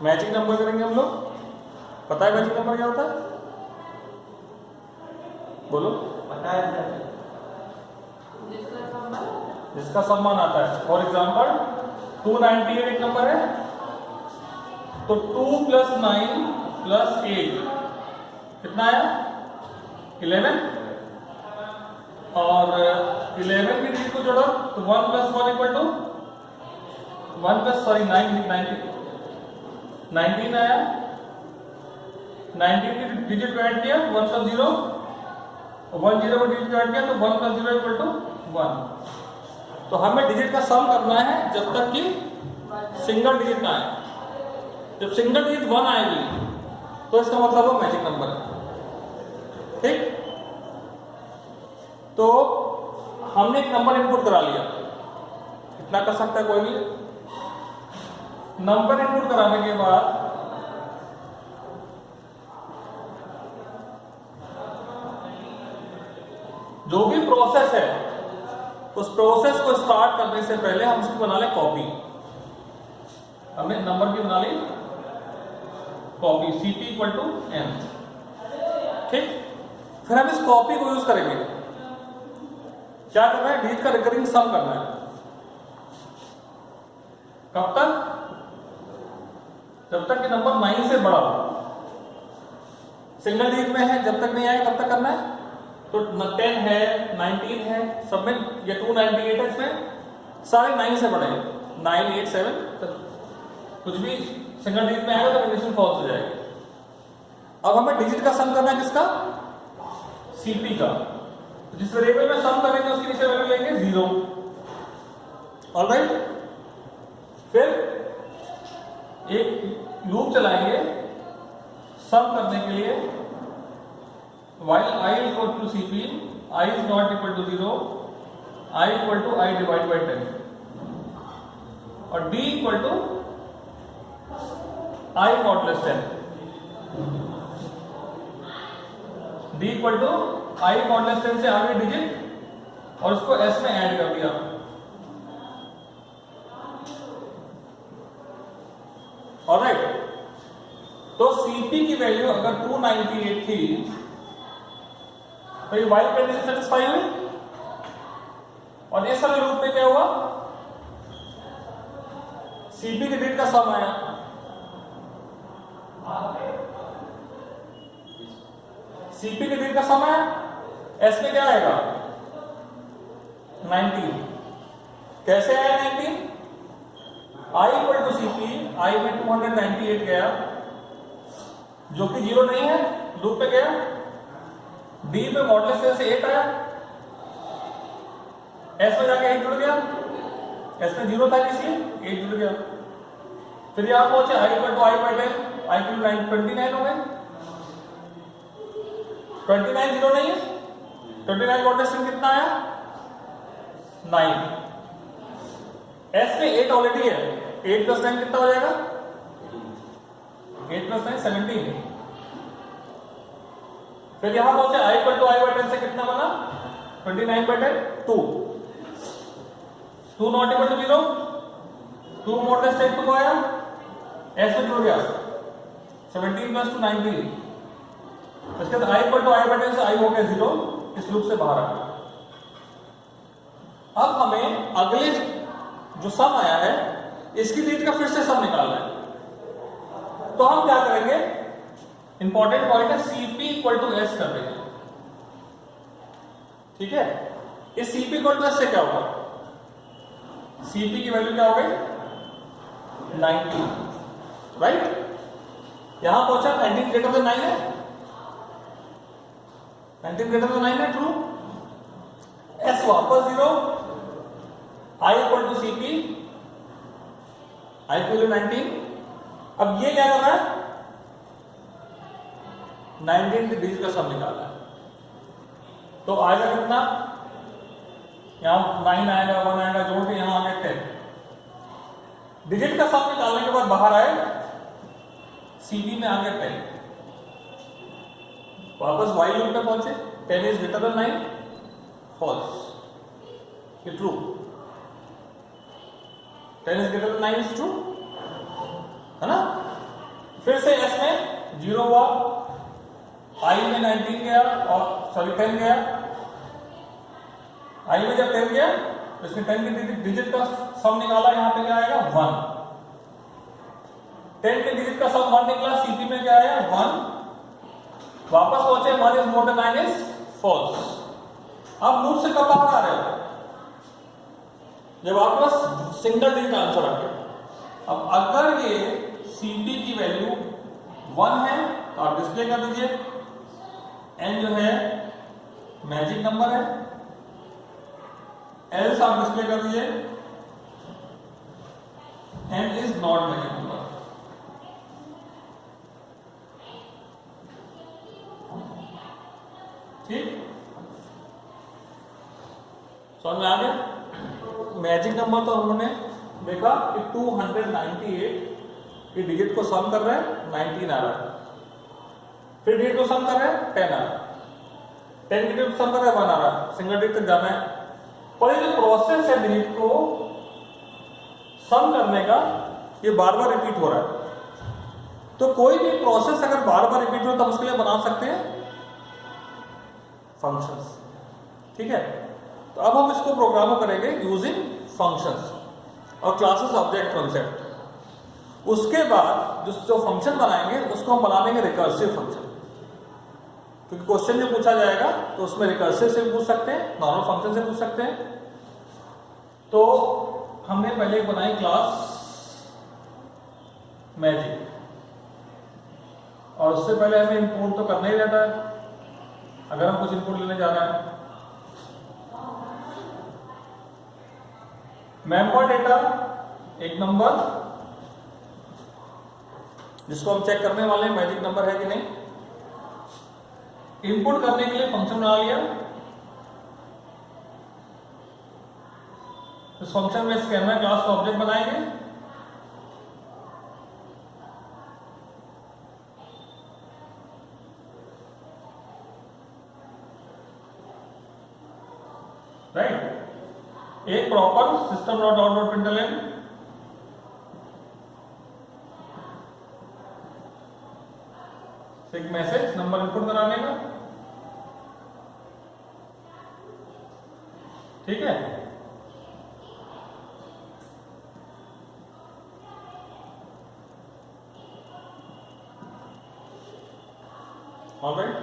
Matching number करेंगे हम लोग। पता है मैचिंग नंबर क्या होता है? बोलो। पता है सर। जिसका सम्मान आता है। फॉर एग्जाम्पल 298 एक नंबर है, तो 2 + 9 + 8 कितना आया? 11। और 11 की डिजिट को जोड़ो तो 1 + 1 = 19 आया। 19 की डिजिट को ऐड किया 1 + 0, 1 0 को डिजिट को ऐड किया तो 1 + 0 = 1। तो हमें डिजिट का सम करना है जब तक कि सिंगल डिजिट ना आए। जब सिंगल डिजिट 1 आएगी तो इसका मतलब वो मैजिक नंबर है। ठीक, तो हमने एक नंबर इनपुट करा लिया। इतना कर सकता है कोई भी। नंबर इनपुट कराने के बाद जो भी प्रोसेस है उस प्रोसेस को स्टार्ट करने से पहले हम उसकी बना लें कॉपी। हमने नंबर की बना ली कॉपी, CP = n। ठीक, फिर हम इस कॉपी को यूज करेंगे। क्या करना है? डिजिट का रिकरिंग सम करना है। कब तक? जब तक कि नंबर 9 से बड़ा हो। सिंगल डिजिट में है, जब तक नहीं आए तब तक करना है। तो 10 है, 19 है, सब में ये 298 है, इसमें सारे 9 से बड़े हैं। 9 8 7 कुछ भी सिंगल डिजिट में आएगा तो कंडीशन फॉल्स हो जाएगी। अब हमें डिजिट का सम करना है किसका? CP का। जिस वेरिएबल में सम करेंगे उसकी नीचे वैल्यू लेंगे 0। ऑलराइट, फिर एक लूप चलाएंगे सम करने के लिए। while I = CP, I is not equal to 0, I = I divided by 10 और D = I mod less 10। D = I mod less 10 से आगे डिजिट और उसको S में ऐड कर दिया। ऑलराइट, तो CP की वैल्यू अगर 298 थी तो ये वाइल कंडीशन सेटिस्फाई हुई। और इस वाले लूप में क्या हुआ? CP के डिजिट का सम आया। CP के डिजिट का सम आया, S में क्या आएगा? 19। कैसे आया 19? I = CP, I में 298 गया जो कि 0 नहीं है, लूप पे गया। D में मॉडलेस से 8 आया, S में जाके 8 जुड़ गया। S में 0 था इसलिए 8 जुड़ गया। फिर यहां पहुंचे I = I by 10, I = 29 हो गए। 29 0 नहीं है, 29 मॉडलेस में कितना आया? 9। S में 8 ऑलरेडी है, 8 + 9 कितना हो जाएगा? 8 + 9 17। फिर यहां पहुंचे I = I by 10 से कितना बना? 29/10 2। 2 not equal to 0, 2 मॉडलेस 10 2 आया, S में जुड़ गया 17 + 2 19। इसके बाद I = I by 10 से I हो गया 0, इस लूप से बाहर आ गया। अब हमें अगले जो सम आया है इसकी डिजिट का फिर से सम निकालना है। तो हम क्या करेंगे? इंपॉर्टेंट पॉइंट है, CP = S कर देंगे। ठीक है, इस CP = S से क्या होगा? CP की वैल्यू क्या हो गई? 19। राइट, यहां पहुंचा 19 > 9 है, 19 > 9 है, ट्रू। S वापस 0, I = CP, I = 19। अब ये क्या कर रहा है? 19 की डिजिट का सम निकालना है। तो आएगा कितना? यहां 9 आएगा, 1 आएगा, जोड़ के यहां आ गया 10। डिजिट का सम निकालने के बाद बाहर आए CP में आ गया 10। वापस while लूप पे पहुंचे, 10 is greater than 9, false, ये true. 10 is greater than 9 is true, है ना? फिर से एस में 0 हुआ, आई में 19 गया और सॉरी 10 गया, आई में जब 10 गया तो इसमें 10 की डिजिट का सम निकाला, यहां पे क्या आएगा 1। 10 के डिजिट का सम 1 निकला, सीपी में क्या आया 1। वापस पहुंचे 1 is more than 9 is false. अब लूप से कब बाहर आ रहे हो? जब आपके पास सिंगल डिजिट आंसर आ गया। अब अगर ये सीपी की वैल्यू 1 है तो आप डिस्प्ले कर दीजिए, एन जो है मैजिक नंबर है, एल्स आप डिस्प्ले कर दीजिए n is not magic number. ठीक, समझ में आ गया? मैजिक नंबर तो हमने देखा कि 298 की डिजिट को सम कर रहे हैं, 19 आ रहा है, फिर डिजिट को सम कर रहे हैं 10 आ रहा है, 10 की डिजिट को सम कर रहे हैं 1 आ रहा है, सिंगल डिजिट तक जाना है। पर ये जो प्रोसेस है डिजिट को सम करने का, ये बार बार रिपीट हो रहा है। तो कोई भी प्रोसेस अगर बार बार रिपीट हो तो उसके लिए बना सकते हैं फंक्शंस। ठीक है, तो अब हम इसको प्रोग्राम करेंगे यूजिंग फंक्शंस और क्लासेस ऑब्जेक्ट कॉन्सेप्ट। उसके बाद जो फंक्शन बनाएंगे उसको हम बना देंगे रिकर्सिव फंक्शन, क्योंकि क्वेश्चन जो पूछा जाएगा तो उसमें रिकर्सिव से पूछ सकते हैं, नॉर्मल फंक्शन से पूछ सकते हैं। तो हमने पहले बनाई क्लास मैजिक, और उससे पहले हमें इंपोर्ट तो करना ही रहता है अगर हम कुछ इनपुट लेने जा रहे हैं। मेंबर डेटा एक नंबर जिसको हम चेक करने वाले हैं मैजिक नंबर है कि नहीं। इनपुट करने के लिए फंक्शन बना लिया, इस फंक्शन में स्कैनर क्लास का ऑब्जेक्ट बनाएंगे, राइट। एक proper system dot out dot println, एक मैसेज नंबर इनपुट कराने का, ठीक है। ऑलराइट,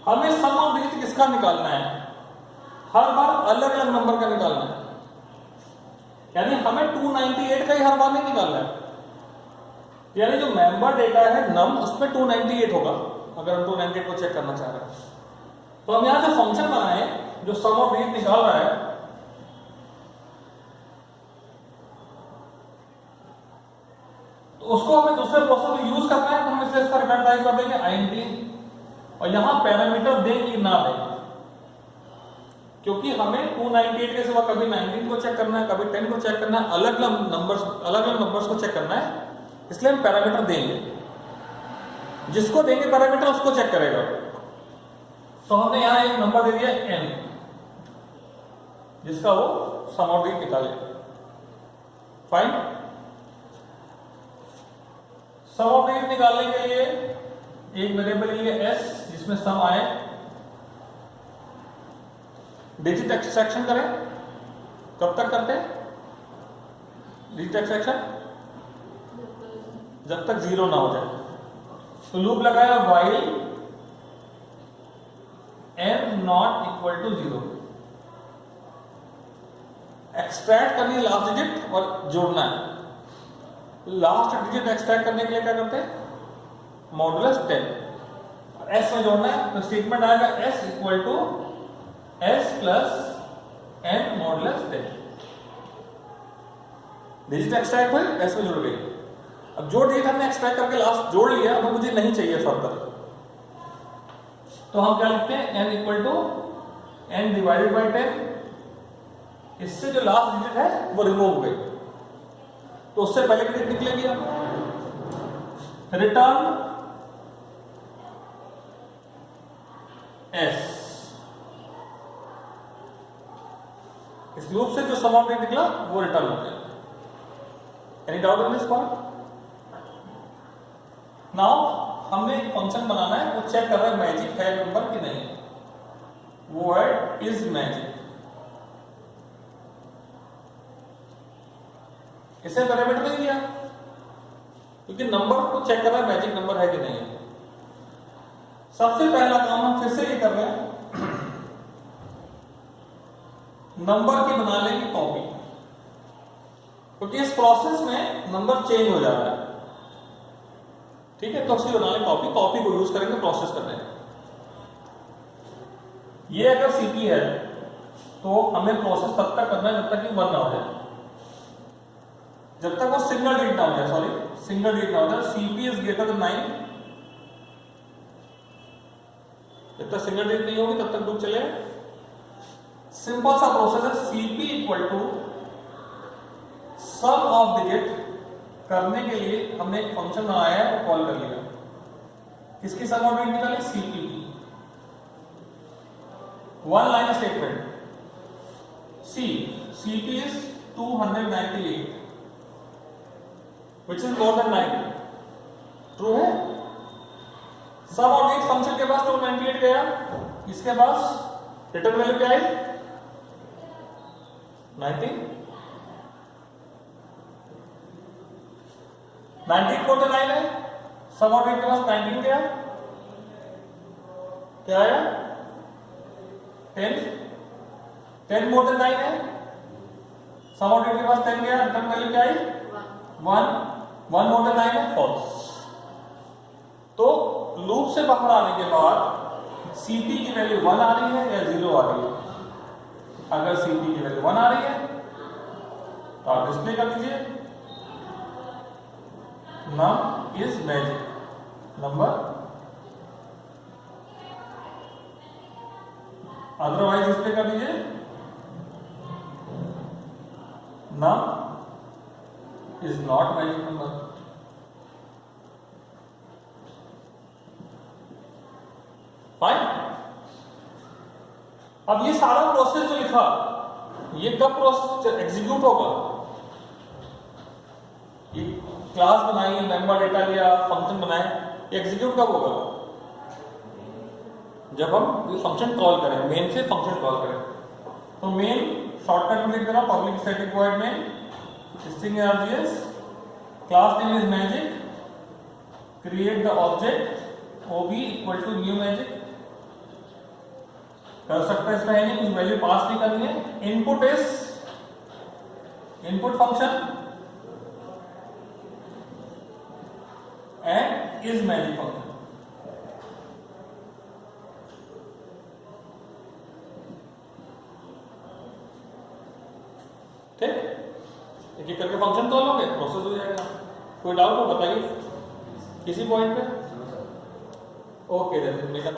हमें सम ऑफ डिजिट किसका निकालना है? हर बार अलग अलग नंबर का निकालना है, यानी हमें 298 का ही हर बार नहीं निकालना है। यानी जो मेंबर डेटा है नम, उसमें 298 होगा अगर हम 298 को चेक करना चाह रहे हैं। तो हम यहां जो फंक्शन बनाए जो सम ऑफ डिजिट निकाल रहा है, तो उसको हमें दूसरे प्रोसेस में यूज करना है, तो हम इसलिए इसका रिटर्न टाइप कर देंगे int, और यहां पैरामीटर दें कि ना दें, क्योंकि हमें 298 के सिवा कभी 19 को चेक करना है, कभी 10 को चेक करना है, अलग अलग नंबर्स को चेक करना है, इसलिए हम पैरामीटर देंगे। जिसको देंगे पैरामीटर उसको चेक करेगा। तो हमने यहां एक नंबर दे दिया n, जिसका वो सम ऑफ डिजिट निकाले। फाइन, सम ऑफ डिजिट निकालने के लिए एक वेरिएबल लिए s जिसमें सम आए, डिजिट एक्सट्रैक्शन करें। कब तक करते हैं डिजिट एक्सट्रैक्शन? जब तक 0 ना हो जाए। तो लूप लगाया while n not equal to 0, extract करनी है लास्ट डिजिट और जोड़ना है। लास्ट डिजिट एक्सट्रैक्ट करने के लिए क्या करते हैं? मॉडुलस 10, s में जोड़ना है। तो स्टेटमेंट आएगा s equal to s plus n modulus 10। Digit extract हुई, s में जुड़ गई। अब जो डिजिट हमने एक्सट्रैक्ट करके लास्ट जोड़ लिया, वो मुझे नहीं चाहिए फर्दर, तो हम क्या लिखते हैं? n equal to n divided by 10। इससे जो लास्ट डिजिट है वो रिमूव हो गई, तो उससे पहले की डिजिट निकलेगी। रिटर्न s, इस लूप से जो सम ऑफ डिजिट निकला वो रिटर्न हो गया। Any doubt in this point? Now हमने एक फंक्शन बनाना है, वो चेक कर रहा है मैजिक है नंबर कि नहीं, वो है इज मैजिक। इसे पैरामीटर नहीं दिया क्योंकि नंबर को चेक कर रहा है मैजिक नंबर है कि नहीं है। सबसे पहला काम हम फिर से ये कर रहे हैं, नंबर की बना लेंगे कॉपी, क्योंकि इस प्रोसेस में नंबर चेंज हो जा रहा है। ठीक है, तो उसकी बना लेंगे कॉपी, कॉपी को यूज करेंगे प्रोसेस करने में। ये अगर सीपी है तो हमें प्रोसेस तब तक करना है जब तक कि 1 ना हो जाए, जब तक वो सिंगल डिजिट ना हो जाए, सॉरी सिंगल डिजिट ना हो जाए। सीपी इज ग्रेटर देन 9, जब तक सिंगल डिजिट नहीं होगी तब तक लूप चलेगा। सिंपल सा प्रोसेस है, CP equal to sum of digit करने के लिए हमने एक फंक्शन बनाया है, वो कॉल कर लिया। किसकी सम ऑफ डिजिट निकाले, सीपी की। 1 line statement, CP is 298 which is more than 9, true है। सम ऑफ डिजिट फंक्शन के पास 298 गया, इसके पास रिटर्न वैल्यू क्या आई 19, 19 मोर देन 9 है, सम ऑफ डिजिट के पास 19 गया, क्या आया 10, 10 मोर देन 9 है, सम ऑफ डिजिट के पास 10 गया, रिटर्न वैल्यू क्या आई 1, 1 मोर देन 9 है, फॉल्स। तो लूप से बाहर आने के बाद सीपी की वैल्यू 1 आ रही है या 0 आ रही है। अगर सीपी की वैल्यू 1 आ रही है तो आप डिस्प्ले कर दीजिए num is magic number, otherwise display कर दीजिए num is not magic number. Fine. अब ये सारा प्रोसेस जो लिखा, ये कब प्रोसेस एग्जीक्यूट होगा, ये क्लास बनाई, मेंबर डेटा लिया, फंक्शन बनाए, ये एग्जीक्यूट कब होगा, जब हम ये फंक्शन कॉल करें, मेन से फंक्शन कॉल करें। तो मेन शॉर्टकट में लिख देना public static void main string args, class name is magic, create the object ob equal to new magic. कर सकता है, इसमें है नहीं, कुछ वैल्यू पास नहीं करनी है। Input is input function and is magic function. ठीक, एक एक करके फंक्शन कॉल होंगे, प्रोसेस हो जाएगा। कोई डाउट हो बताइए किसी पॉइंट पे। Okay then